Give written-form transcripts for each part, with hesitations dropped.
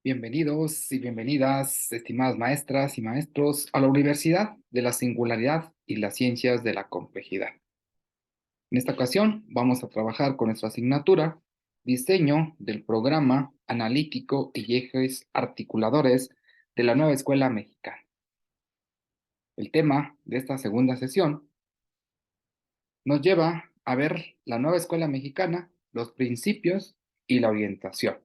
Bienvenidos y bienvenidas, estimadas maestras y maestros, a la Universidad de la Singularidad y las Ciencias de la Complejidad. En esta ocasión vamos a trabajar con nuestra asignatura Diseño del Programa Analítico y Ejes Articuladores de la Nueva Escuela Mexicana. El tema de esta segunda sesión nos lleva a ver la Nueva Escuela Mexicana, los principios y la orientación,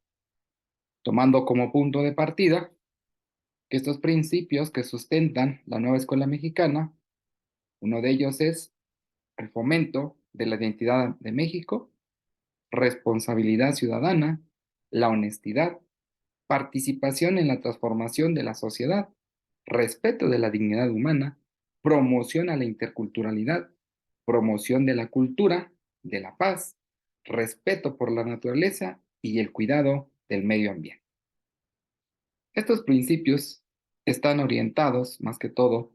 tomando como punto de partida que estos principios que sustentan la nueva escuela mexicana, uno de ellos es el fomento de la identidad de México, responsabilidad ciudadana, la honestidad, participación en la transformación de la sociedad, respeto de la dignidad humana, promoción a la interculturalidad, promoción de la cultura, de la paz, respeto por la naturaleza y el cuidado del medio ambiente. Estos principios están orientados, más que todo,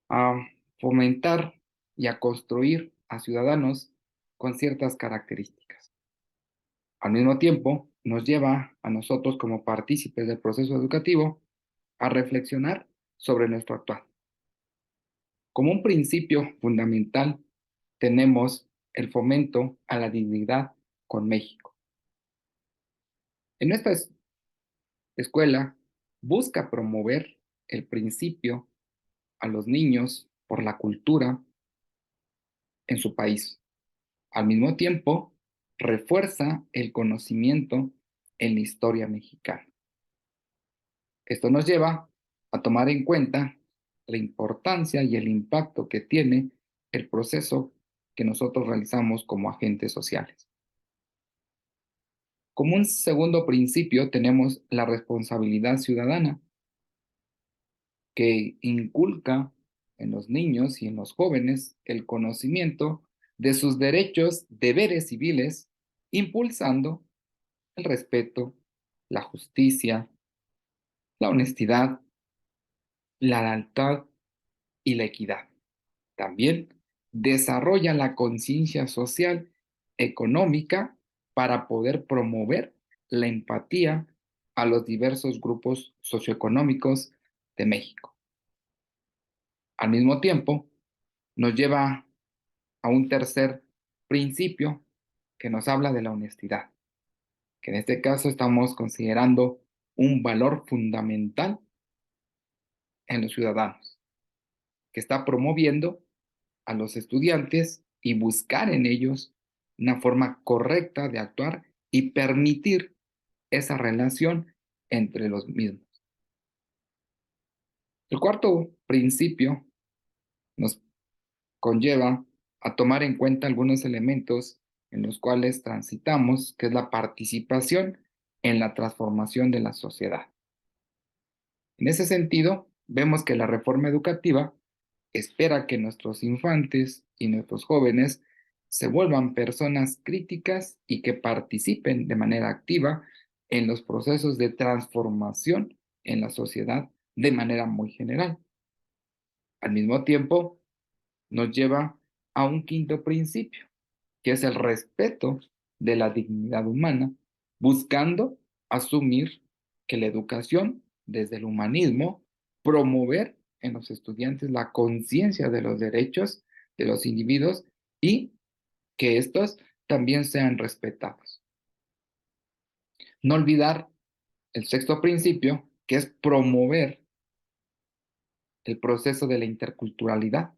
a fomentar y a construir a ciudadanos con ciertas características. Al mismo tiempo, nos lleva a nosotros como partícipes del proceso educativo a reflexionar sobre nuestro actuar. Como un principio fundamental tenemos el fomento a la dignidad con México. En esta escuela busca promover el principio a los niños por la cultura en su país. Al mismo tiempo, refuerza el conocimiento en la historia mexicana. Esto nos lleva a tomar en cuenta la importancia y el impacto que tiene el proceso que nosotros realizamos como agentes sociales. Como un segundo principio tenemos la responsabilidad ciudadana, que inculca en los niños y en los jóvenes el conocimiento de sus derechos, deberes civiles, impulsando el respeto, la justicia, la honestidad, la lealtad y la equidad. También desarrolla la conciencia social económica para poder promover la empatía a los diversos grupos socioeconómicos de México. Al mismo tiempo, nos lleva a un tercer principio que nos habla de la honestidad, que en este caso estamos considerando un valor fundamental en los ciudadanos, que está promoviendo a los estudiantes y buscar en ellos una forma correcta de actuar y permitir esa relación entre los mismos. El cuarto principio nos conlleva a tomar en cuenta algunos elementos en los cuales transitamos, que es la participación en la transformación de la sociedad. En ese sentido, vemos que la reforma educativa espera que nuestros infantes y nuestros jóvenes se vuelvan personas críticas y que participen de manera activa en los procesos de transformación en la sociedad de manera muy general. Al mismo tiempo, nos lleva a un quinto principio, que es el respeto de la dignidad humana, buscando asumir que la educación desde el humanismo, promover en los estudiantes la conciencia de los derechos de los individuos y que estos también sean respetados. No olvidar el sexto principio, que es promover el proceso de la interculturalidad,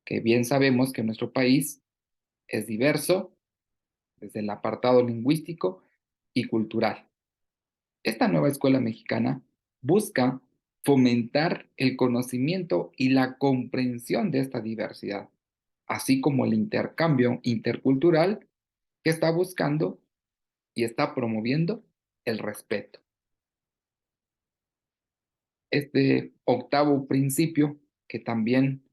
que bien sabemos que nuestro país es diverso desde el apartado lingüístico y cultural. Esta nueva escuela mexicana busca fomentar el conocimiento y la comprensión de esta diversidad, así como el intercambio intercultural que está buscando y está promoviendo el respeto. Este octavo principio que también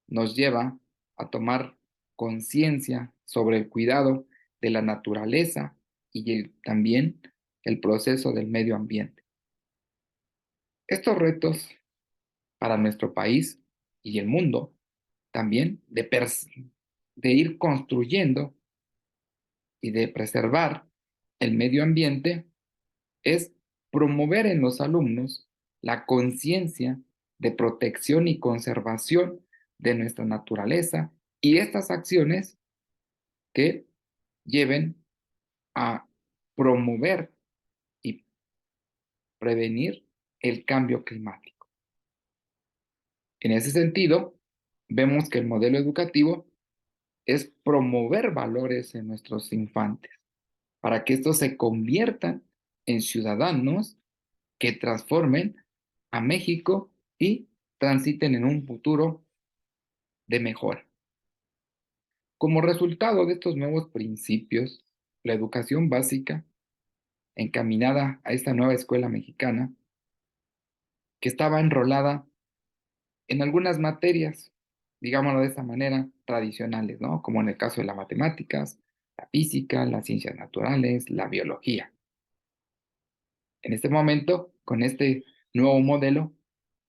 nos lleva a tomar conciencia sobre el cuidado de la naturaleza y también el proceso del medio ambiente. Estos retos para nuestro país y el mundo también de ir construyendo y de preservar el medio ambiente es promover en los alumnos la conciencia de protección y conservación de nuestra naturaleza y estas acciones que lleven a promover y prevenir el cambio climático. En ese sentido, vemos que el modelo educativo es promover valores en nuestros infantes para que estos se conviertan en ciudadanos que transformen a México y transiten en un futuro de mejora. Como resultado de estos nuevos principios, la educación básica, encaminada a esta nueva escuela mexicana, que estaba enrolada en algunas materias, digámoslo de esta manera, tradicionales, ¿no? Como en el caso de las matemáticas, la física, las ciencias naturales, la biología. En este momento, con este nuevo modelo,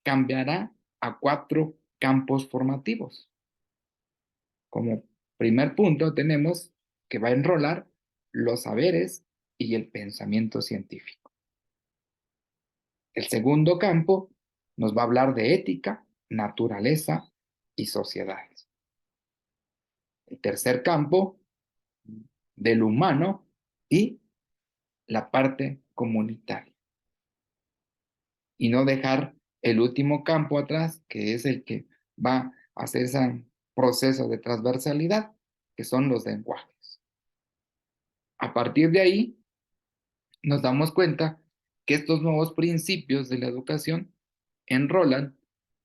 cambiará a 4 campos formativos. Como primer punto tenemos que va a enrolar los saberes y el pensamiento científico. El segundo campo nos va a hablar de ética, naturaleza y sociedades. El tercer campo, del humano y la parte comunitaria. Y no dejar el último campo atrás, que es el que va a hacer ese proceso de transversalidad, que son los lenguajes. A partir de ahí, nos damos cuenta que estos nuevos principios de la educación enrolan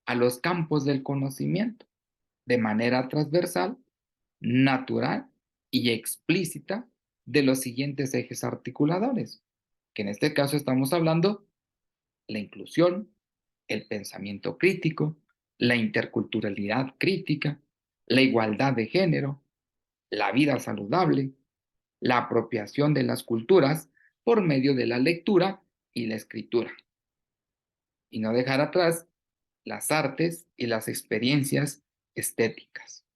a los campos del conocimiento de manera transversal, natural y explícita de los siguientes ejes articuladores, que en este caso estamos hablando la inclusión, el pensamiento crítico, la interculturalidad crítica, la igualdad de género, la vida saludable, la apropiación de las culturas por medio de la lectura y la escritura, y no dejar atrás las artes y las experiencias estéticas.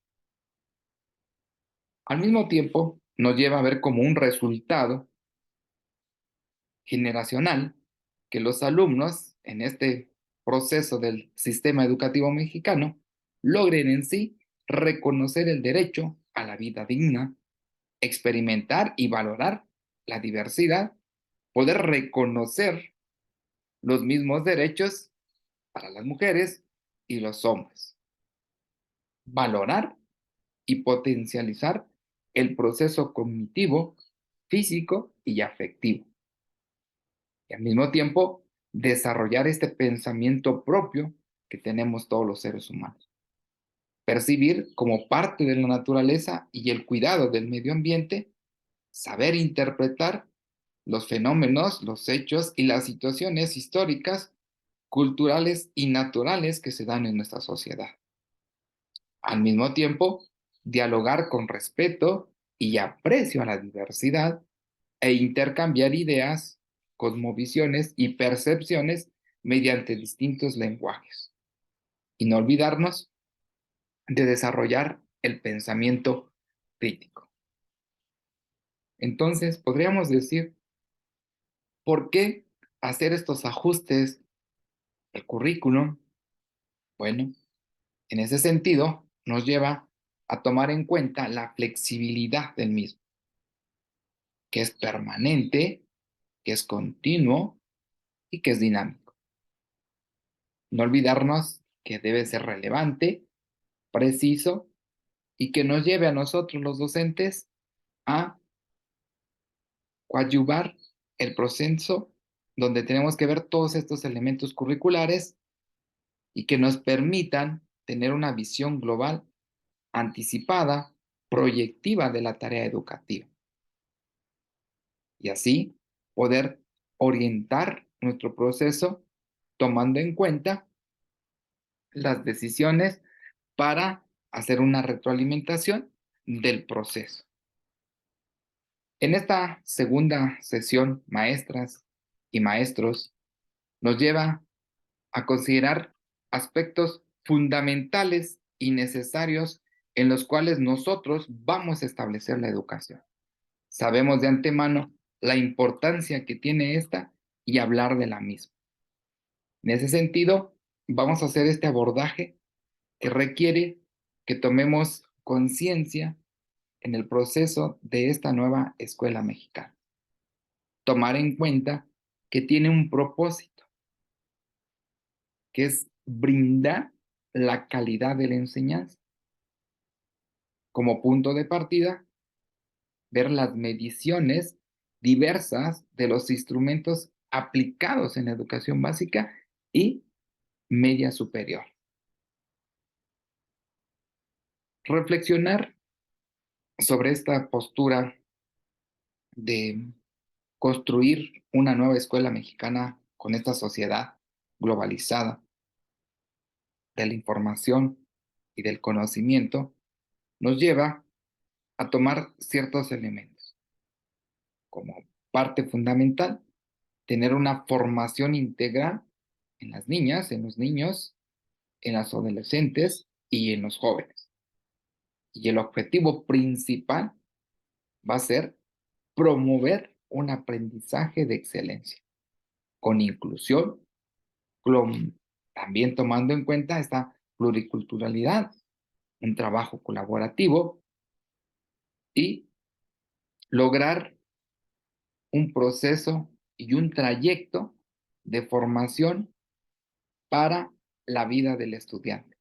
Al mismo tiempo, nos lleva a ver como un resultado generacional que los alumnos en este proceso del sistema educativo mexicano logren en sí reconocer el derecho a la vida digna, experimentar y valorar la diversidad, poder reconocer los mismos derechos para las mujeres y los hombres, valorar y potencializar el proceso cognitivo, físico y afectivo. Y al mismo tiempo, desarrollar este pensamiento propio que tenemos todos los seres humanos. Percibir como parte de la naturaleza y el cuidado del medio ambiente, saber interpretar los fenómenos, los hechos y las situaciones históricas, culturales y naturales que se dan en nuestra sociedad. Al mismo tiempo, dialogar con respeto y aprecio a la diversidad e intercambiar ideas, cosmovisiones y percepciones mediante distintos lenguajes. Y no olvidarnos de desarrollar el pensamiento crítico. Entonces, podríamos decir, ¿por qué hacer estos ajustes al currículum? Bueno, en ese sentido, nos lleva a tomar en cuenta la flexibilidad del mismo, que es permanente, que es continuo y que es dinámico. No olvidarnos que debe ser relevante, preciso y que nos lleve a nosotros los docentes a coadyuvar el proceso donde tenemos que ver todos estos elementos curriculares y que nos permitan tener una visión global, anticipada, proyectiva de la tarea educativa y así poder orientar nuestro proceso tomando en cuenta las decisiones para hacer una retroalimentación del proceso. En esta segunda sesión, maestras y maestros, nos lleva a considerar aspectos fundamentales y necesarios en los cuales nosotros vamos a establecer la educación. Sabemos de antemano la importancia que tiene esta y hablar de la misma. En ese sentido, vamos a hacer este abordaje que requiere que tomemos conciencia en el proceso de esta nueva escuela mexicana. Tomar en cuenta que tiene un propósito, que es brindar la calidad de la enseñanza. Como punto de partida, ver las mediciones diversas de los instrumentos aplicados en educación básica y media superior. Reflexionar sobre esta postura de construir una nueva escuela mexicana con esta sociedad globalizada de la información y del conocimiento nos lleva a tomar ciertos elementos como parte fundamental, tener una formación integral en las niñas, en los niños, en las adolescentes y en los jóvenes. Y el objetivo principal va a ser promover un aprendizaje de excelencia, con inclusión, también tomando en cuenta esta pluriculturalidad, un trabajo colaborativo y lograr un proceso y un trayecto de formación para la vida del estudiante.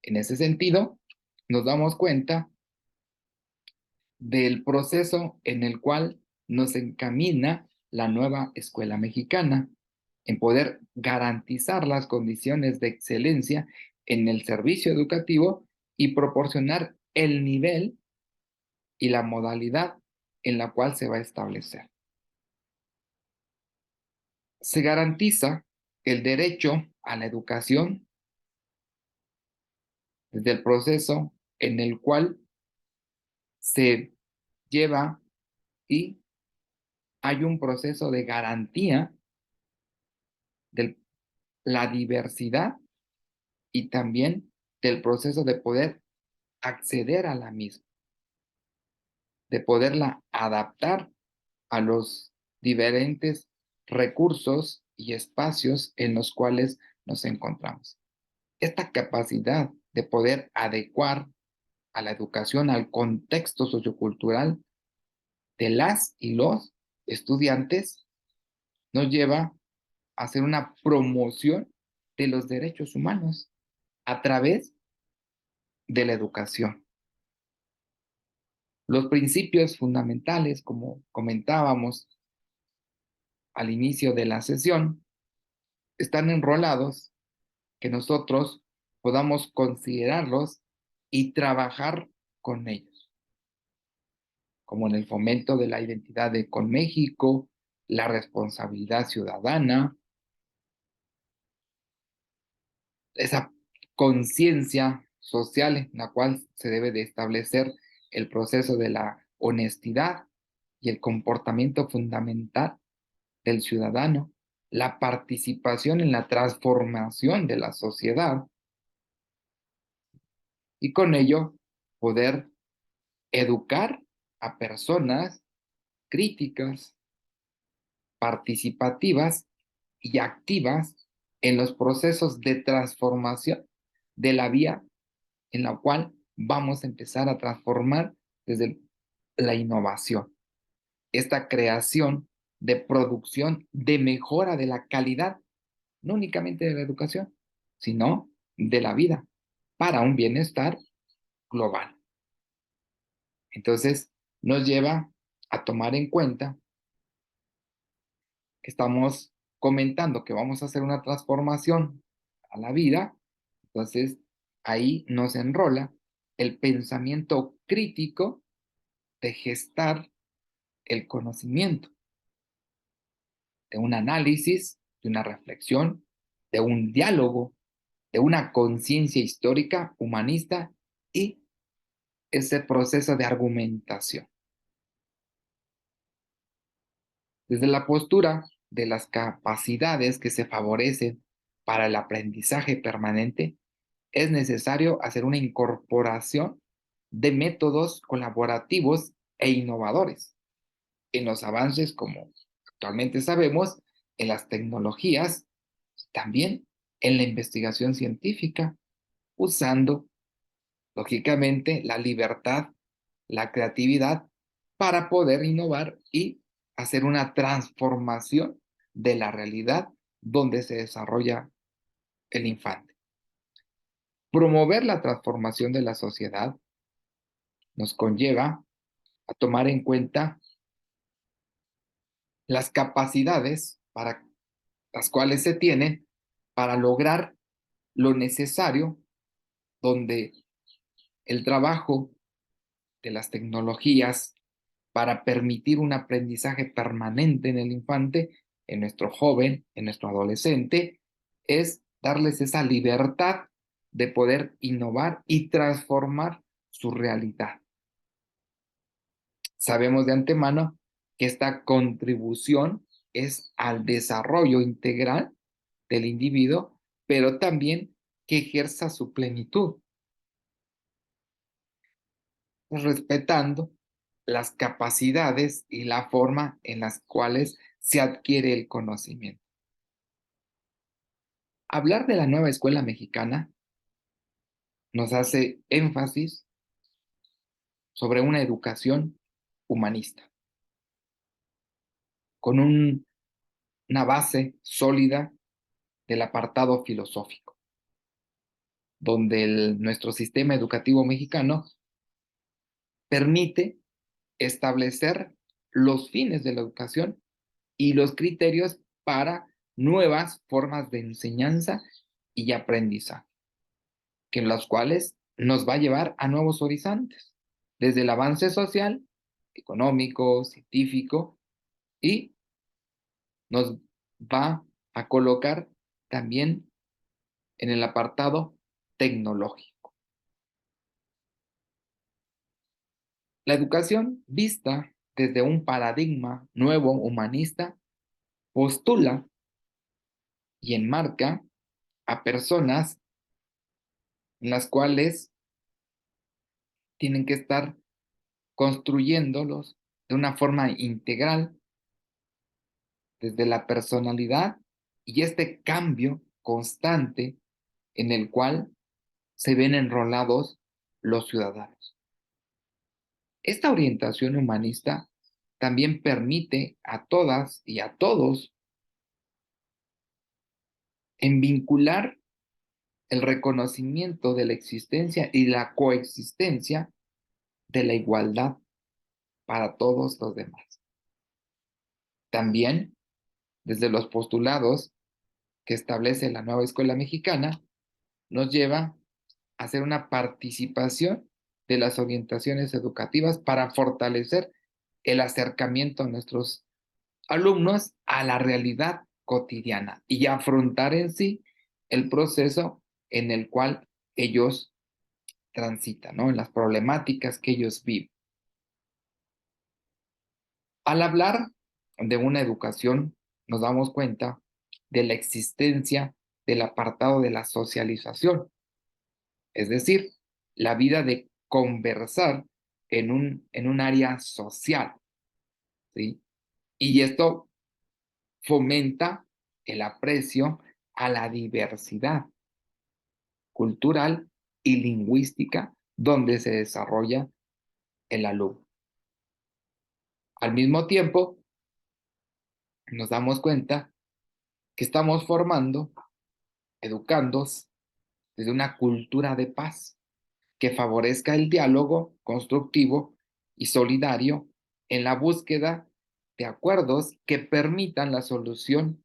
En ese sentido, nos damos cuenta del proceso en el cual nos encamina la nueva escuela mexicana en poder garantizar las condiciones de excelencia en el servicio educativo y proporcionar el nivel y la modalidad en la cual se va a establecer. Se garantiza el derecho a la educación desde el proceso en el cual se lleva y hay un proceso de garantía de la diversidad y también del proceso de poder acceder a la misma, de poderla adaptar a los diferentes recursos y espacios en los cuales nos encontramos. Esta capacidad de poder adecuar a la educación al contexto sociocultural de las y los estudiantes nos lleva a hacer una promoción de los derechos humanos a través de la educación. Los principios fundamentales, como comentábamos al inicio de la sesión, están enrolados que nosotros podamos considerarlos y trabajar con ellos, como en el fomento de la identidad con México, la responsabilidad ciudadana, esa conciencia social en la cual se debe de establecer el proceso de la honestidad y el comportamiento fundamental del ciudadano, la participación en la transformación de la sociedad y con ello poder educar a personas críticas, participativas y activas en los procesos de transformación de la vía en la cual vamos a empezar a transformar desde la innovación, esta creación de producción, de mejora de la calidad, no únicamente de la educación, sino de la vida, para un bienestar global. Entonces, nos lleva a tomar en cuenta que estamos comentando que vamos a hacer una transformación a la vida, entonces ahí nos enrola el pensamiento crítico de gestar el conocimiento, de un análisis, de una reflexión, de un diálogo, de una conciencia histórica, humanista y ese proceso de argumentación. Desde la postura de las capacidades que se favorecen para el aprendizaje permanente, es necesario hacer una incorporación de métodos colaborativos e innovadores en los avances como Actualmente sabemos en las tecnologías, también en la investigación científica, usando, lógicamente, la libertad, la creatividad para poder innovar y hacer una transformación de la realidad donde se desarrolla el infante. Promover la transformación de la sociedad nos conlleva a tomar en cuenta las capacidades para las cuales se tienen para lograr lo necesario, donde el trabajo de las tecnologías para permitir un aprendizaje permanente en el infante, en nuestro joven, en nuestro adolescente, es darles esa libertad de poder innovar y transformar su realidad. Sabemos de antemano que esta contribución es al desarrollo integral del individuo, pero también que ejerza su plenitud, respetando las capacidades y la forma en las cuales se adquiere el conocimiento. Hablar de la nueva escuela mexicana nos hace énfasis sobre una educación humanista, con una base sólida del apartado filosófico, donde nuestro sistema educativo mexicano permite establecer los fines de la educación y los criterios para nuevas formas de enseñanza y aprendizaje, que en los cuales nos va a llevar a nuevos horizontes, desde el avance social, económico, científico, y nos va a colocar también en el apartado tecnológico. La educación vista desde un paradigma nuevo humanista postula y enmarca a personas en las cuales tienen que estar construyéndolos de una forma integral desde la personalidad y este cambio constante en el cual se ven enrolados los ciudadanos. Esta orientación humanista también permite a todas y a todos en vincular el reconocimiento de la existencia y la coexistencia de la igualdad para todos los demás. También, desde los postulados que establece la nueva escuela mexicana, nos lleva a hacer una participación de las orientaciones educativas para fortalecer el acercamiento a nuestros alumnos a la realidad cotidiana y afrontar en sí el proceso en el cual ellos transitan, ¿no? En las problemáticas que ellos viven. Al hablar de una educación, nos damos cuenta de la existencia del apartado de la socialización, es decir, la vida de conversar en un área social, ¿sí? Y esto fomenta el aprecio a la diversidad cultural y lingüística donde se desarrolla el alumno. Al mismo tiempo, nos damos cuenta que estamos formando, educando desde una cultura de paz que favorezca el diálogo constructivo y solidario en la búsqueda de acuerdos que permitan la solución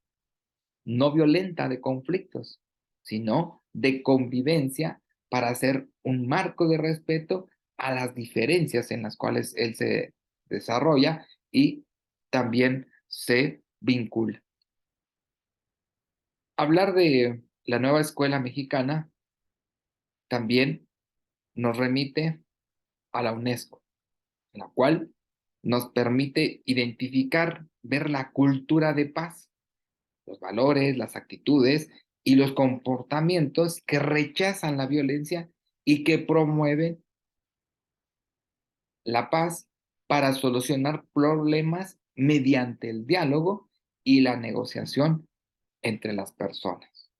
no violenta de conflictos, sino de convivencia para hacer un marco de respeto a las diferencias en las cuales él se desarrolla y también se vincula. Hablar de la nueva escuela mexicana también nos remite a la UNESCO, la cual nos permite identificar, ver la cultura de paz, los valores, las actitudes y los comportamientos que rechazan la violencia y que promueven la paz para solucionar problemas mediante el diálogo y la negociación entre las personas.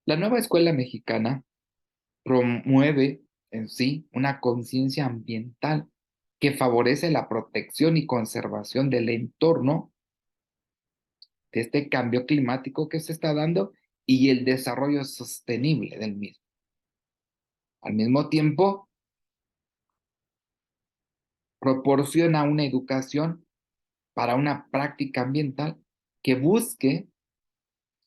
La nueva escuela mexicana promueve en sí una conciencia ambiental que favorece la protección y conservación del entorno de este cambio climático que se está dando y el desarrollo sostenible del mismo. Al mismo tiempo, proporciona una educación para una práctica ambiental que busque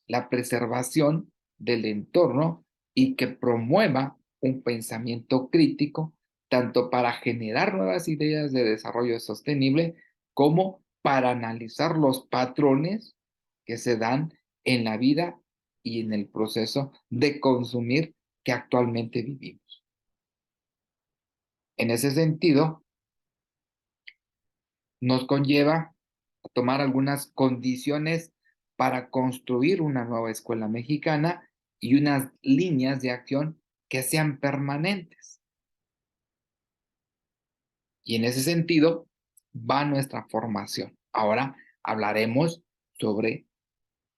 la preservación del entorno y que promueva un pensamiento crítico, tanto para generar nuevas ideas de desarrollo sostenible como para analizar los patrones que se dan en la vida y en el proceso de consumir que actualmente vivimos. En ese sentido, nos conlleva a tomar algunas condiciones para construir una nueva escuela mexicana y unas líneas de acción que sean permanentes. Y en ese sentido va nuestra formación. Ahora hablaremos sobre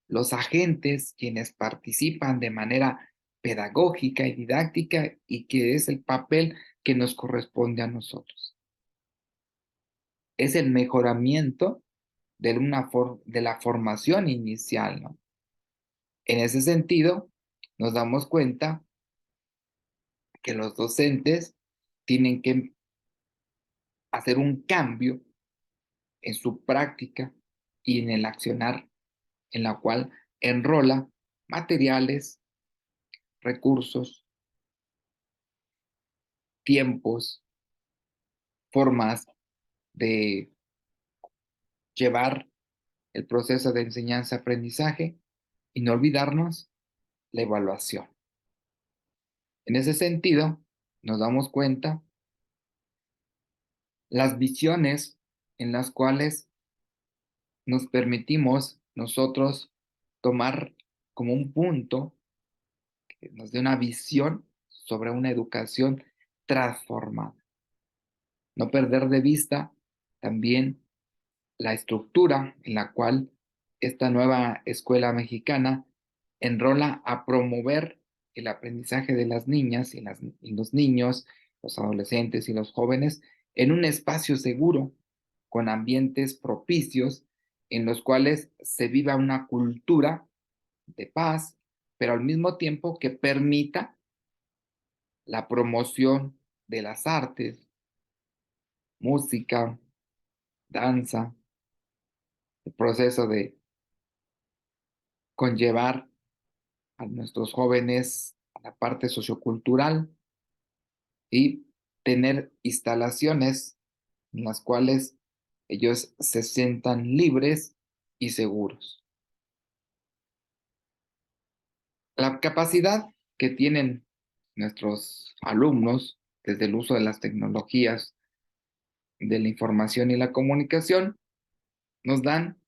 los agentes quienes participan de manera pedagógica y didáctica y que es el papel que nos corresponde a nosotros. Es el mejoramiento de la formación inicial, ¿no? En ese sentido, nos damos cuenta que los docentes tienen que hacer un cambio en su práctica y en el accionar en la cual enrola materiales, recursos, tiempos, formas de llevar el proceso de enseñanza-aprendizaje y no olvidarnos la evaluación. En ese sentido, nos damos cuenta las visiones en las cuales nos permitimos nosotros tomar como un punto que nos dé una visión sobre una educación transformada. No perder de vista también la estructura en la cual esta nueva escuela mexicana enrola a promover el aprendizaje de las niñas y los niños, los adolescentes y los jóvenes en un espacio seguro, con ambientes propicios en los cuales se viva una cultura de paz, pero al mismo tiempo que permita la promoción de las artes, música, danza, el proceso de conllevar a nuestros jóvenes a la parte sociocultural y tener instalaciones en las cuales ellos se sientan libres y seguros. La capacidad que tienen nuestros alumnos desde el uso de las tecnologías de la información y la comunicación nos dan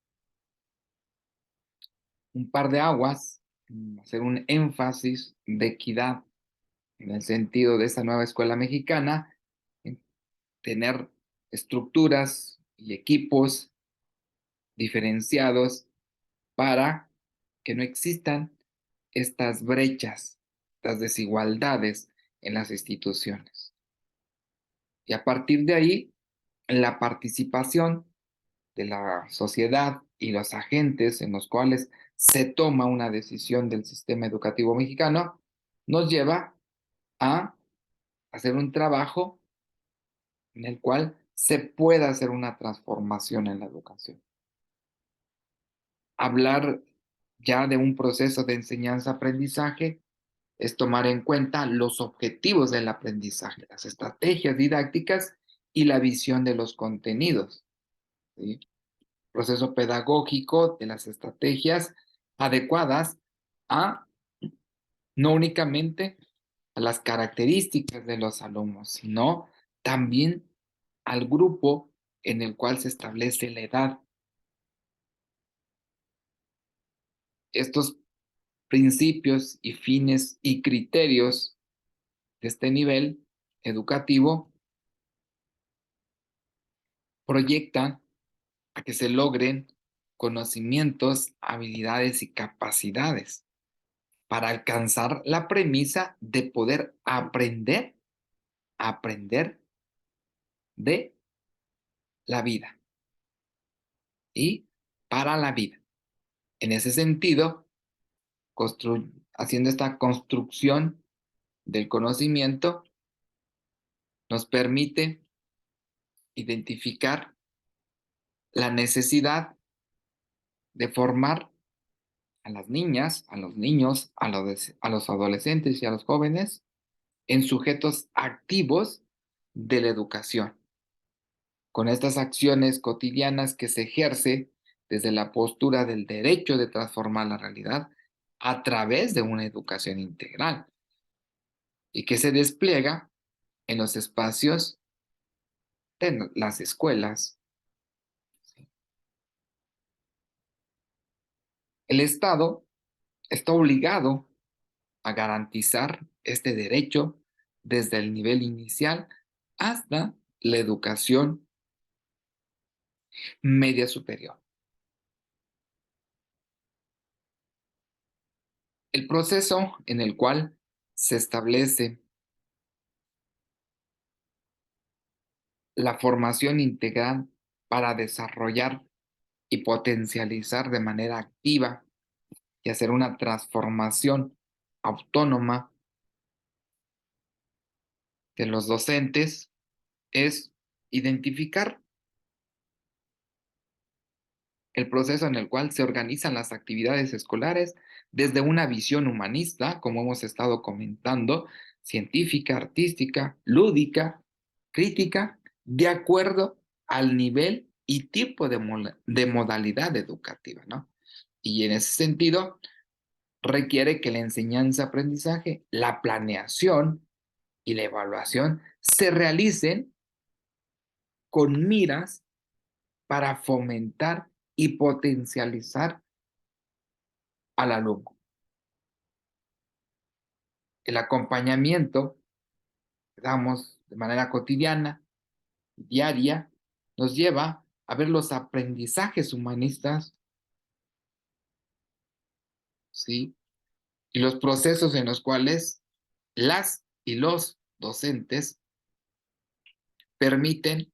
un par de aguas, hacer un énfasis de equidad en el sentido de esta nueva escuela mexicana, en tener estructuras y equipos diferenciados para que no existan estas brechas, estas desigualdades en las instituciones. Y a partir de ahí, la participación de la sociedad y los agentes en los cuales se toma una decisión del sistema educativo mexicano nos lleva a hacer un trabajo en el cual se pueda hacer una transformación en la educación. Hablar ya de un proceso de enseñanza-aprendizaje es tomar en cuenta los objetivos del aprendizaje, las estrategias didácticas y la visión de los contenidos, ¿sí? Proceso pedagógico de las estrategias adecuadas a no únicamente a las características de los alumnos, sino también al grupo en el cual se establece la edad. Estos principios y fines y criterios de este nivel educativo proyectan a que se logren conocimientos, habilidades y capacidades para alcanzar la premisa de poder aprender de la vida y para la vida. En ese sentido, haciendo esta construcción del conocimiento, nos permite identificar la necesidad de formar a las niñas, a los niños, a los adolescentes y a los jóvenes en sujetos activos de la educación, con estas acciones cotidianas que se ejerce desde la postura del derecho de transformar la realidad a través de una educación integral y que se despliega en los espacios de las escuelas. El Estado está obligado a garantizar este derecho desde el nivel inicial hasta la educación media superior. El proceso en el cual se establece la formación integral para desarrollar y potencializar de manera activa y hacer una transformación autónoma de los docentes es identificar el proceso en el cual se organizan las actividades escolares desde una visión humanista, como hemos estado comentando, científica, artística, lúdica, crítica, de acuerdo al nivel y tipo de modalidad educativa, ¿no? Y en ese sentido, requiere que la enseñanza-aprendizaje, la planeación y la evaluación se realicen con miras para fomentar y potencializar al alumno. El acompañamiento que damos de manera cotidiana, diaria, nos lleva a ver los aprendizajes humanistas, ¿sí? Y los procesos en los cuales las y los docentes permiten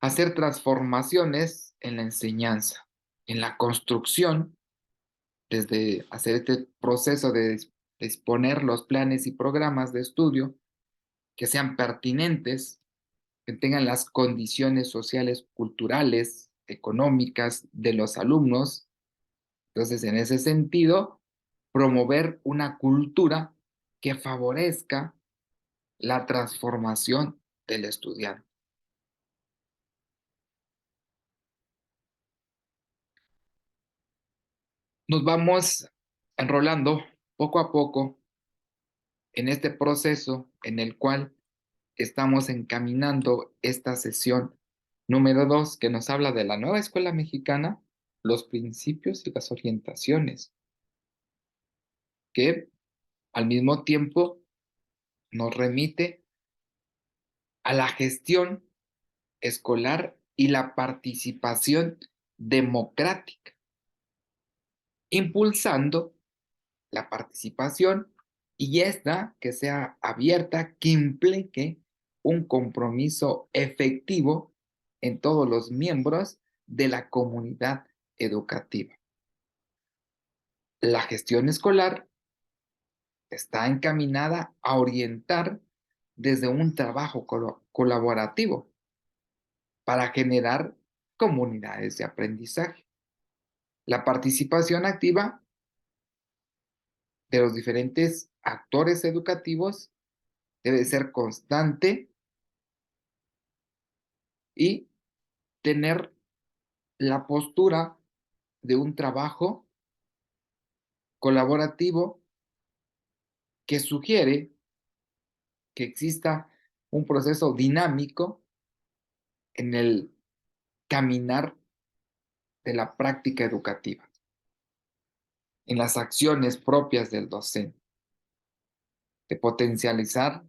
hacer transformaciones en la enseñanza, en la construcción, desde hacer este proceso de disponer los planes y programas de estudio que sean pertinentes, que tengan las condiciones sociales, culturales, económicas de los alumnos. Entonces, en ese sentido, promover una cultura que favorezca la transformación del estudiante. Nos vamos enrolando poco a poco en este proceso en el cual estamos encaminando esta sesión número 2 que nos habla de la nueva escuela mexicana, los principios y las orientaciones, que al mismo tiempo nos remite a la gestión escolar y la participación democrática, impulsando la participación y esta que sea abierta, que implique un compromiso efectivo en todos los miembros de la comunidad educativa. La gestión escolar está encaminada a orientar desde un trabajo colaborativo para generar comunidades de aprendizaje. La participación activa de los diferentes actores educativos debe ser constante y tener la postura de un trabajo colaborativo que sugiere que exista un proceso dinámico en el caminar de la práctica educativa, en las acciones propias del docente, de potencializar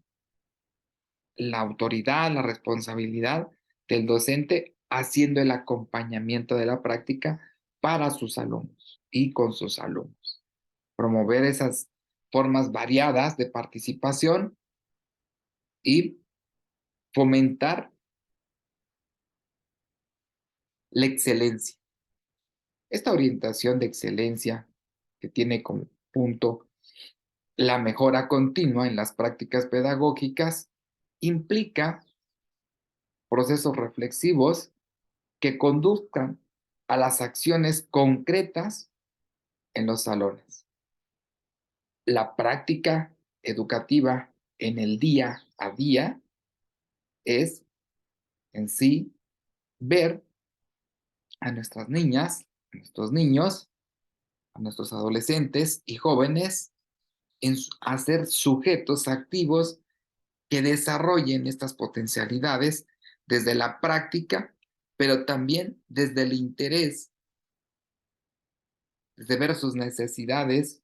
la autoridad, la responsabilidad del docente haciendo el acompañamiento de la práctica para sus alumnos y con sus alumnos. Promover esas formas variadas de participación y fomentar la excelencia. Esta orientación de excelencia que tiene como punto la mejora continua en las prácticas pedagógicas implica procesos reflexivos que conduzcan a las acciones concretas en los salones. La práctica educativa en el día a día es en sí ver a nuestras niñas, a nuestros niños, a nuestros adolescentes y jóvenes a ser sujetos activos que desarrollen estas potencialidades desde la práctica, pero también desde el interés, desde ver sus necesidades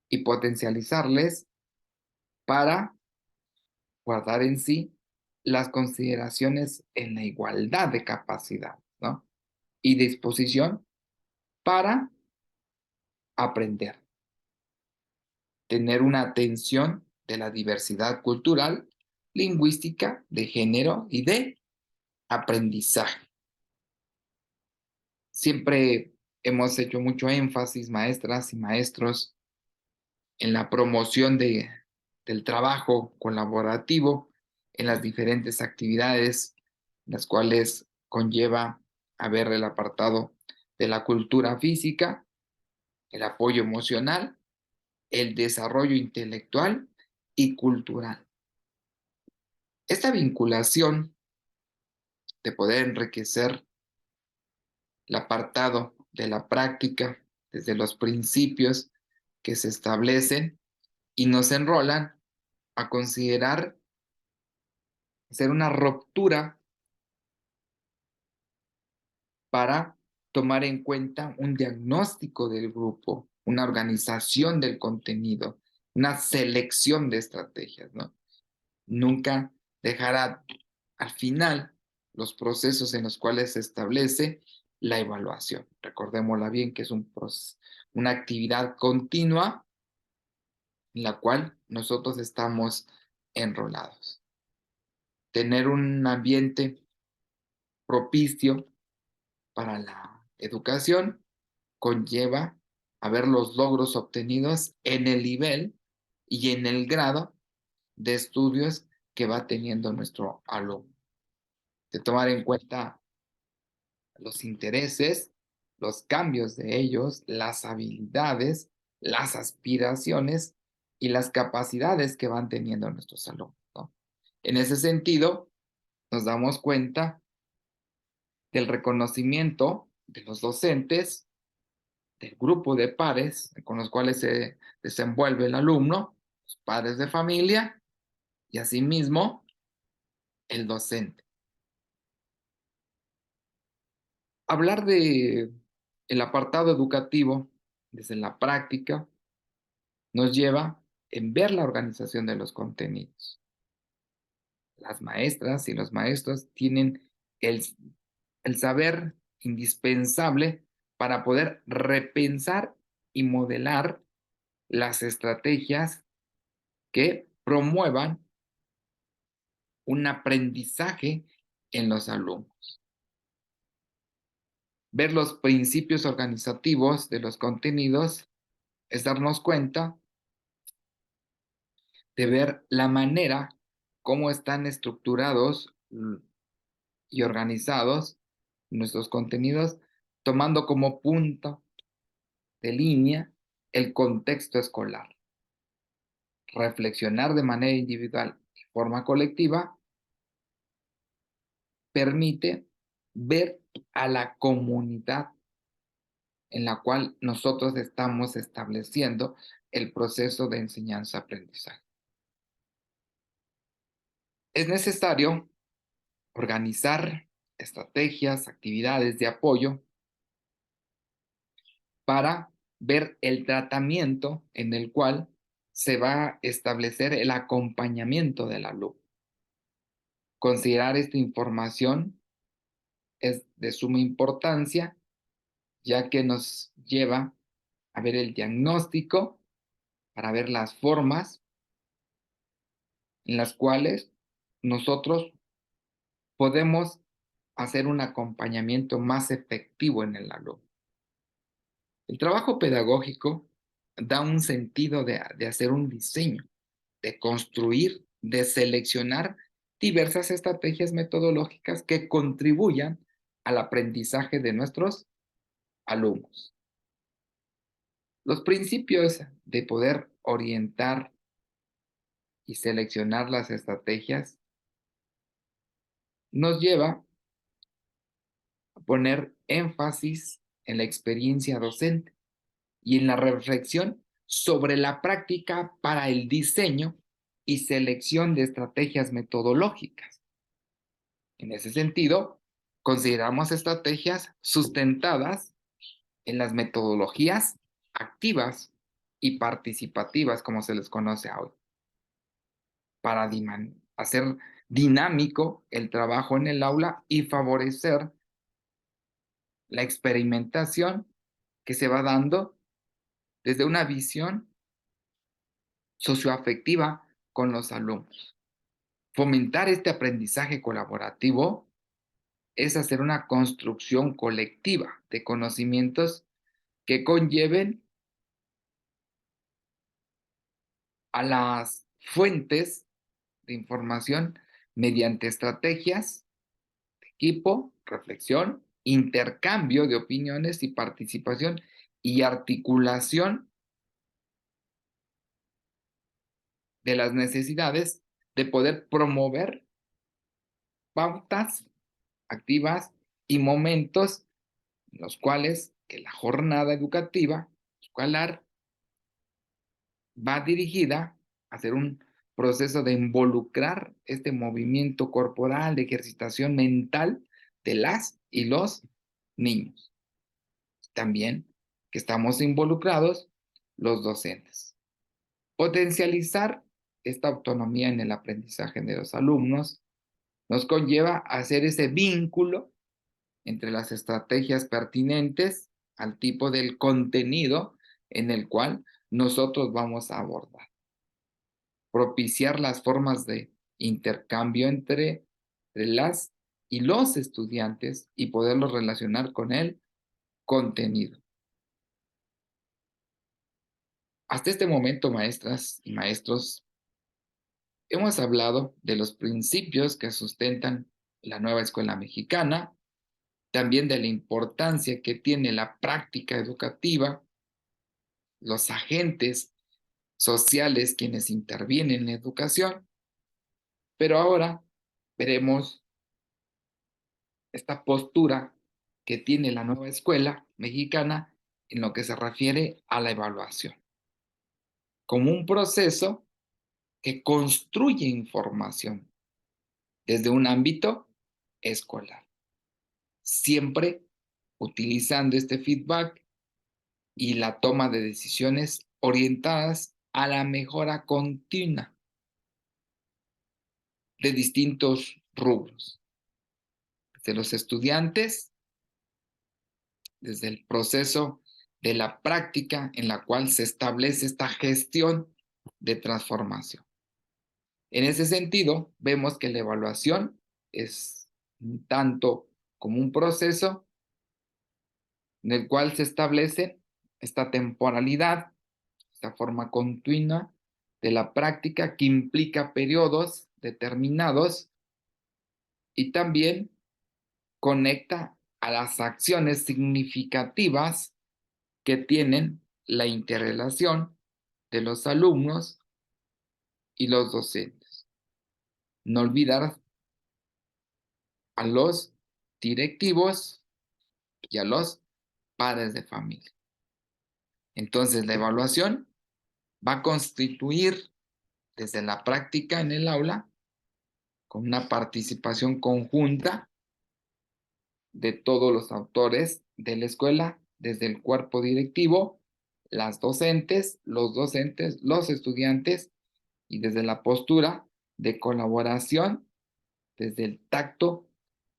y potencializarles para guardar en sí las consideraciones en la igualdad de capacidad, ¿no? Y disposición para aprender, tener una atención de la diversidad cultural, lingüística, de género y de aprendizaje. Siempre hemos hecho mucho énfasis, maestras y maestros, en la promoción del trabajo colaborativo en las diferentes actividades, las cuales conlleva a ver el apartado de la cultura física, el apoyo emocional, el desarrollo intelectual y cultural. Esta vinculación de poder enriquecer el apartado de la práctica desde los principios que se establecen y nos enrolan a considerar hacer una ruptura para tomar en cuenta un diagnóstico del grupo, una organización del contenido, una selección de estrategias, ¿no? Nunca dejar al final los procesos en los cuales se establece la evaluación. Recordémosla bien que es una actividad continua en la cual nosotros estamos enrolados. Tener un ambiente propicio para la educación conlleva a ver los logros obtenidos en el nivel y en el grado de estudios que va teniendo nuestro alumno. De tomar en cuenta los intereses, los cambios de ellos, las habilidades, las aspiraciones y las capacidades que van teniendo nuestros alumnos, ¿no? En ese sentido, nos damos cuenta del reconocimiento de los docentes, del grupo de pares con los cuales se desenvuelve el alumno, los padres de familia y asimismo el docente. Hablar de el apartado educativo desde la práctica nos lleva en ver la organización de los contenidos. Las maestras y los maestros tienen el saber indispensable para poder repensar y modelar las estrategias que promuevan un aprendizaje en los alumnos. Ver los principios organizativos de los contenidos es darnos cuenta de ver la manera cómo están estructurados y organizados nuestros contenidos, tomando como punto de línea el contexto escolar. Reflexionar de manera individual y forma colectiva permite ver a la comunidad en la cual nosotros estamos estableciendo el proceso de enseñanza-aprendizaje. Es necesario organizar estrategias, actividades de apoyo para ver el tratamiento en el cual se va a establecer el acompañamiento del alumno. Considerar esta información es de suma importancia, ya que nos lleva a ver el diagnóstico, para ver las formas en las cuales nosotros podemos hacer un acompañamiento más efectivo en el alumno. El trabajo pedagógico da un sentido de hacer un diseño, de construir, de seleccionar diversas estrategias metodológicas que contribuyan al aprendizaje de nuestros alumnos. Los principios de poder orientar y seleccionar las estrategias nos lleva a poner énfasis en la experiencia docente y en la reflexión sobre la práctica para el diseño y selección de estrategias metodológicas. En ese sentido, consideramos estrategias sustentadas en las metodologías activas y participativas, como se les conoce hoy, para hacer dinámico el trabajo en el aula y favorecer la experimentación que se va dando desde una visión socioafectiva con los alumnos. Fomentar este aprendizaje colaborativo es hacer una construcción colectiva de conocimientos que conlleven a las fuentes de información mediante estrategias, equipo, reflexión, intercambio de opiniones y participación y articulación de las necesidades de poder promover pautas activas y momentos en los cuales que la jornada educativa escolar va dirigida a hacer un proceso de involucrar este movimiento corporal, de ejercitación mental de las y los niños. También que estamos involucrados los docentes. Potencializar esta autonomía en el aprendizaje de los alumnos nos conlleva a hacer ese vínculo entre las estrategias pertinentes al tipo del contenido en el cual nosotros vamos a abordar. Propiciar las formas de intercambio entre las y los estudiantes y poderlos relacionar con el contenido. Hasta este momento, maestras y maestros, hemos hablado de los principios que sustentan la nueva escuela mexicana, también de la importancia que tiene la práctica educativa, los agentes sociales quienes intervienen en la educación, pero ahora veremos esta postura que tiene la nueva escuela mexicana en lo que se refiere a la evaluación, como un proceso que construye información desde un ámbito escolar, siempre utilizando este feedback y la toma de decisiones orientadas a la mejora continua de distintos rubros, de los estudiantes, desde el proceso de la práctica en la cual se establece esta gestión de transformación. En ese sentido, vemos que la evaluación es un tanto como un proceso en el cual se establece esta temporalidad, esta forma continua de la práctica que implica periodos determinados y también conecta a las acciones significativas que tienen la interrelación de los alumnos y los docentes. No olvidar a los directivos y a los padres de familia. Entonces, la evaluación va a constituir desde la práctica en el aula con una participación conjunta de todos los autores de la escuela, desde el cuerpo directivo, las docentes, los estudiantes y desde la postura de colaboración, desde el tacto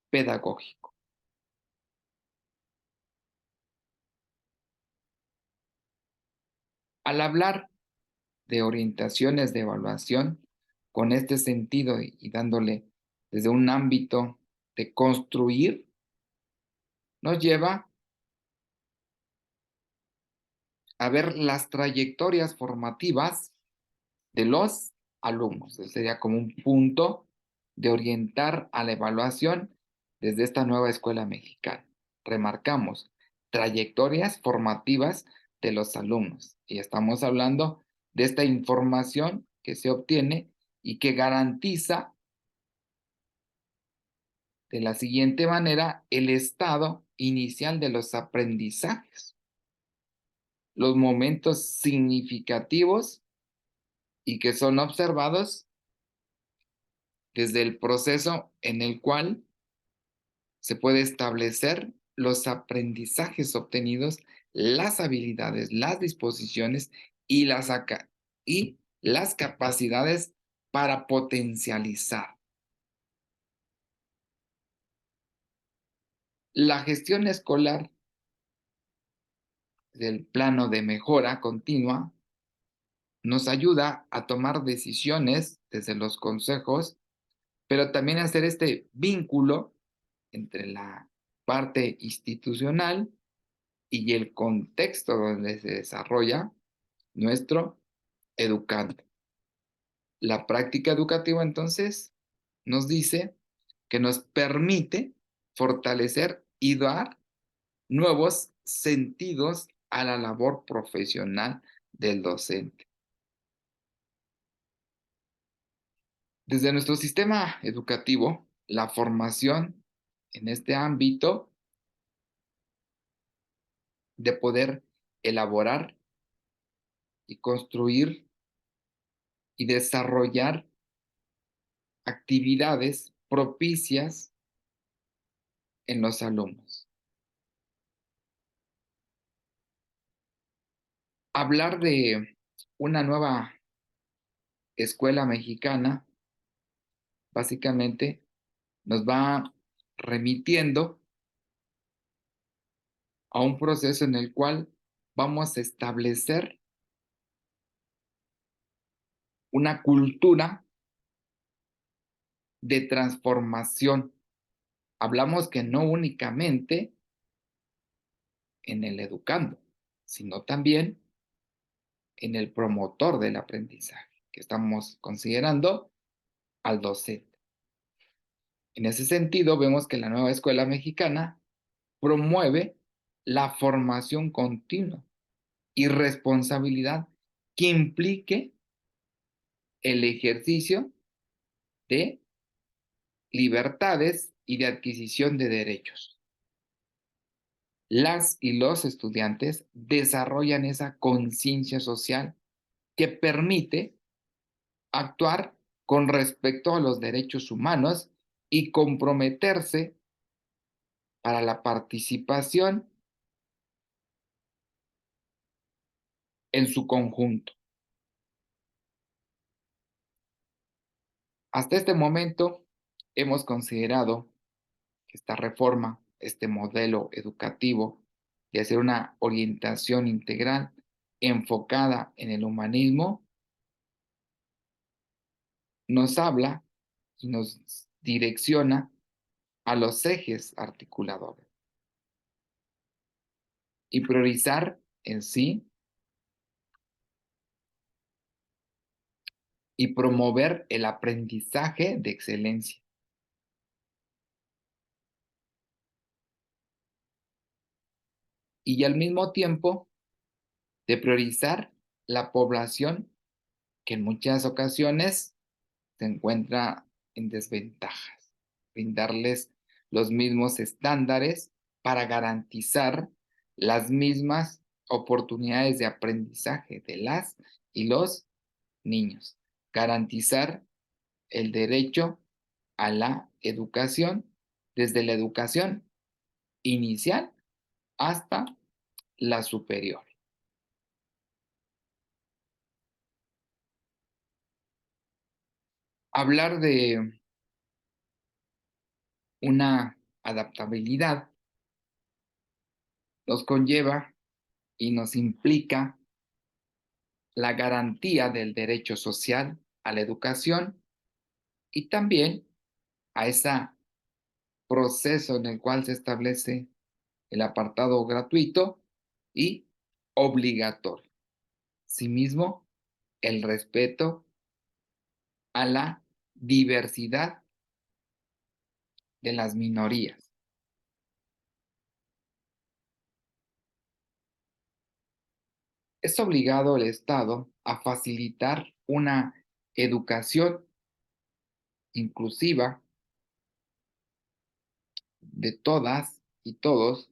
pedagógico. Al hablar de orientaciones de evaluación con este sentido y dándole desde un ámbito de construir, nos lleva a ver las trayectorias formativas de los alumnos. Ese sería como un punto de orientar a la evaluación desde esta nueva escuela mexicana. Remarcamos, trayectorias formativas de los alumnos. Y estamos hablando de esta información que se obtiene y que garantiza de la siguiente manera el estado inicial de los aprendizajes, los momentos significativos y que son observados desde el proceso en el cual se puede establecer los aprendizajes obtenidos, las habilidades, las disposiciones y y las capacidades para potencializar. La gestión escolar del plano de mejora continua nos ayuda a tomar decisiones desde los consejos, pero también a hacer este vínculo entre la parte institucional y el contexto donde se desarrolla nuestro educando. La práctica educativa entonces nos dice que nos permite fortalecer y dar nuevos sentidos a la labor profesional del docente. Desde nuestro sistema educativo, la formación en este ámbito de poder elaborar y construir y desarrollar actividades propicias en los alumnos. Hablar de una nueva escuela mexicana básicamente nos va remitiendo a un proceso en el cual vamos a establecer una cultura de transformación. Hablamos que no únicamente en el educando, sino también en el promotor del aprendizaje, que estamos considerando al docente. En ese sentido, vemos que la nueva escuela mexicana promueve la formación continua y responsabilidad que implique el ejercicio de libertades y de adquisición de derechos. Las y los estudiantes desarrollan esa conciencia social que permite actuar con respecto a los derechos humanos y comprometerse para la participación en su conjunto. Hasta este momento hemos considerado que esta reforma, este modelo educativo de hacer una orientación integral enfocada en el humanismo, nos habla y nos direcciona a los ejes articuladores y priorizar en sí y promover el aprendizaje de excelencia. Y al mismo tiempo de priorizar la población que en muchas ocasiones se encuentra en desventajas, brindarles los mismos estándares para garantizar las mismas oportunidades de aprendizaje de las y los niños, garantizar el derecho a la educación desde la educación inicial hasta la superior. Hablar de una adaptabilidad nos conlleva y nos implica la garantía del derecho social a la educación y también a ese proceso en el cual se establece el apartado gratuito y obligatorio. Asimismo, el respeto a la diversidad de las minorías. Es obligado el Estado a facilitar una educación inclusiva de todas y todos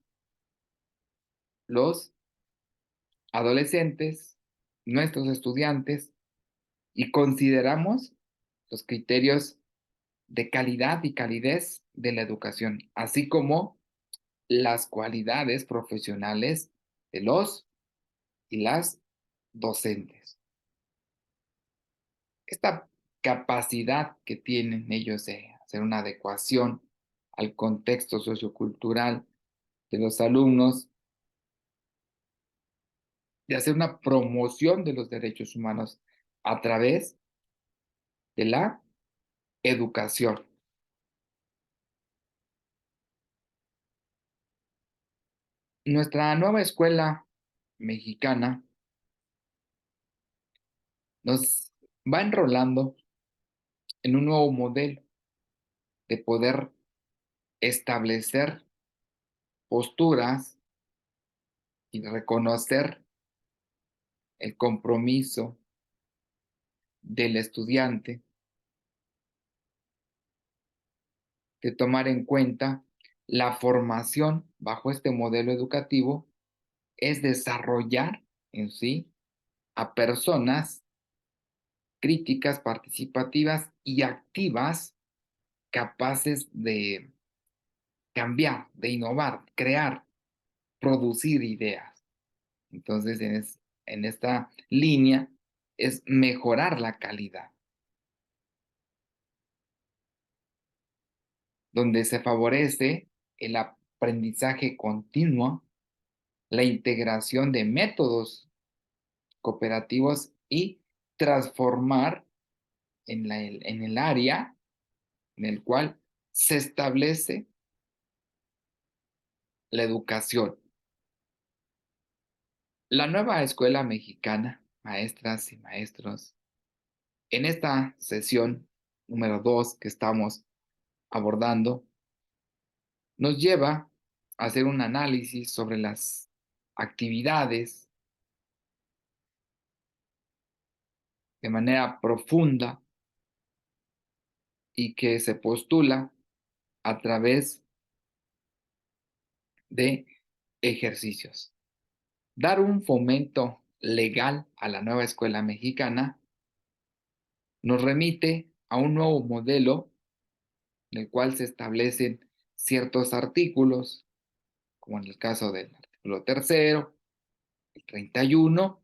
los adolescentes, nuestros estudiantes, y consideramos los criterios de calidad y calidez de la educación, así como las cualidades profesionales de los y las docentes. Esta capacidad que tienen ellos de hacer una adecuación al contexto sociocultural de los alumnos, de hacer una promoción de los derechos humanos a través de la educación. Nuestra nueva escuela mexicana nos va enrolando en un nuevo modelo de poder establecer posturas y reconocer el compromiso del estudiante, de tomar en cuenta la formación bajo este modelo educativo, es desarrollar en sí a personas críticas, participativas y activas, capaces de cambiar, de innovar, crear, producir ideas. Entonces, en esta línea es mejorar la calidad, donde se favorece el aprendizaje continuo, la integración de métodos cooperativos y transformar en el área en el cual se establece la educación. La nueva escuela mexicana, maestras y maestros, en esta sesión número 2 que estamos abordando, nos lleva a hacer un análisis sobre las actividades de manera profunda y que se postula a través de ejercicios. Dar un fomento legal a la nueva escuela mexicana nos remite a un nuevo modelo en el cual se establecen ciertos artículos, como en el caso del artículo tercero, el 31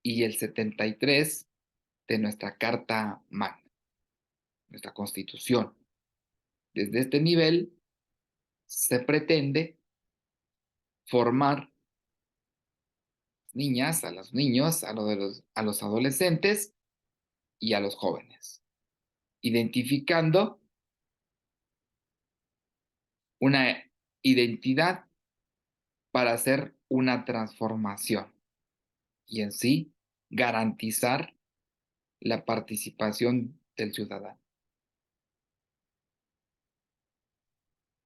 y el 73 de nuestra Carta Magna, nuestra Constitución. Desde este nivel se pretende formar niñas, a los niños, a los adolescentes y a los jóvenes, identificando una identidad para hacer una transformación y en sí garantizar la participación del ciudadano.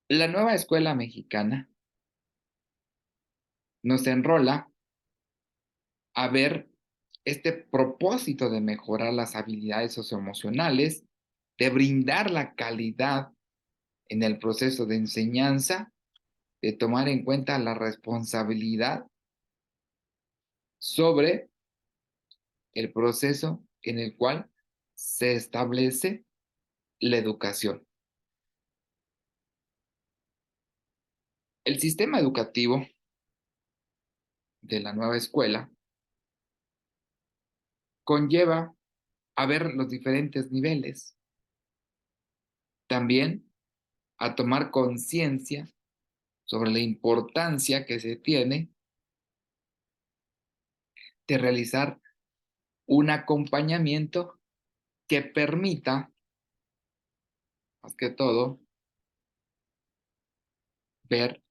La nueva escuela mexicana nos enrola a ver este propósito de mejorar las habilidades socioemocionales, de brindar la calidad en el proceso de enseñanza, de tomar en cuenta la responsabilidad sobre el proceso en el cual se establece la educación. El sistema educativo de la nueva escuela conlleva a ver los diferentes niveles, también a tomar conciencia sobre la importancia que se tiene de realizar un acompañamiento que permita, más que todo, ver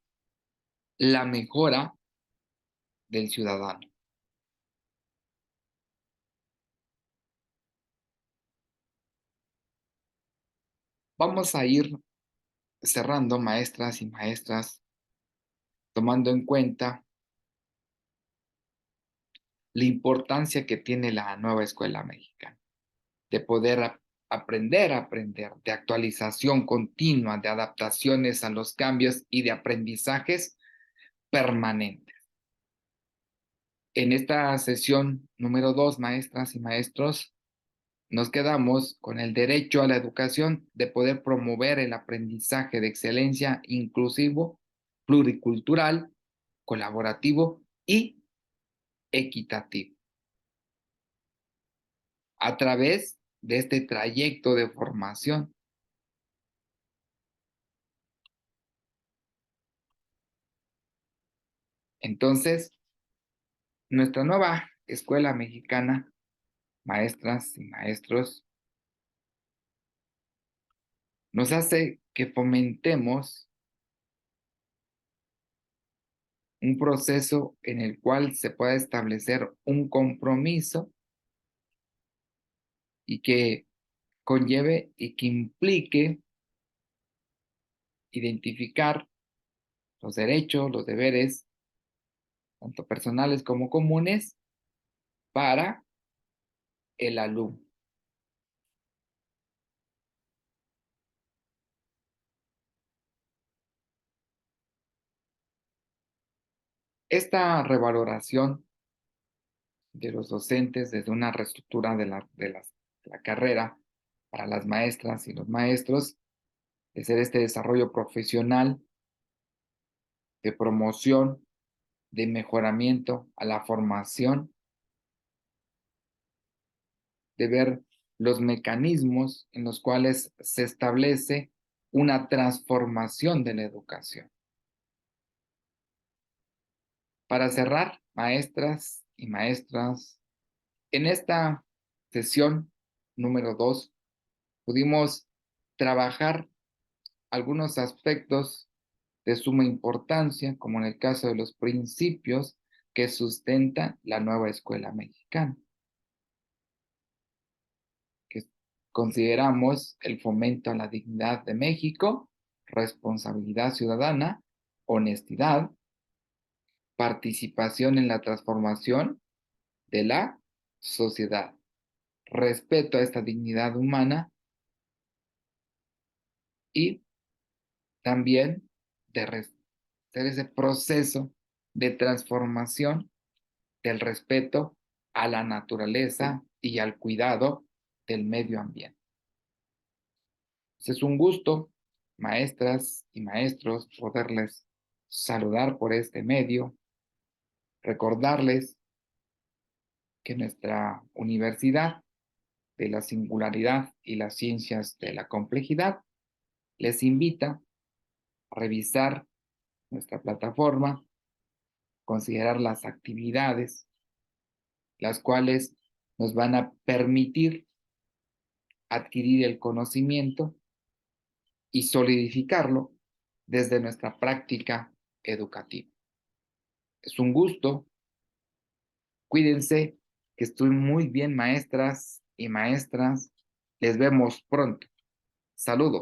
la mejora del ciudadano. Vamos a ir cerrando, maestras y maestras, tomando en cuenta la importancia que tiene la nueva escuela mexicana, de poder aprender, de actualización continua, de adaptaciones a los cambios y de aprendizajes permanentes. En esta sesión número 2, maestras y maestros, nos quedamos con el derecho a la educación de poder promover el aprendizaje de excelencia inclusivo, pluricultural, colaborativo y equitativo. A través de este trayecto de formación. Entonces, nuestra nueva escuela mexicana, maestras y maestros, nos hace que fomentemos un proceso en el cual se pueda establecer un compromiso y que conlleve y que implique identificar los derechos, los deberes, tanto personales como comunes, para el alumno. Esta revaloración de los docentes desde una reestructura de la carrera para las maestras y los maestros, de ser este desarrollo profesional, de promoción, de mejoramiento a la formación, de ver los mecanismos en los cuales se establece una transformación de la educación. Para cerrar, maestras y maestras, en esta sesión número 2 pudimos trabajar algunos aspectos de suma importancia, como en el caso de los principios que sustenta la nueva escuela mexicana, que consideramos el fomento a la dignidad de México, responsabilidad ciudadana, honestidad, participación en la transformación de la sociedad, respeto a esta dignidad humana y también de hacer ese proceso de transformación del respeto a la naturaleza y al cuidado del medio ambiente. Es un gusto, maestras y maestros, poderles saludar por este medio, recordarles que nuestra Universidad de la Singularidad y las Ciencias de la Complejidad les invita a revisar nuestra plataforma, considerar las actividades, las cuales nos van a permitir adquirir el conocimiento y solidificarlo desde nuestra práctica educativa. Es un gusto. Cuídense, que estén muy bien, maestras y maestras. Les vemos pronto. Saludos.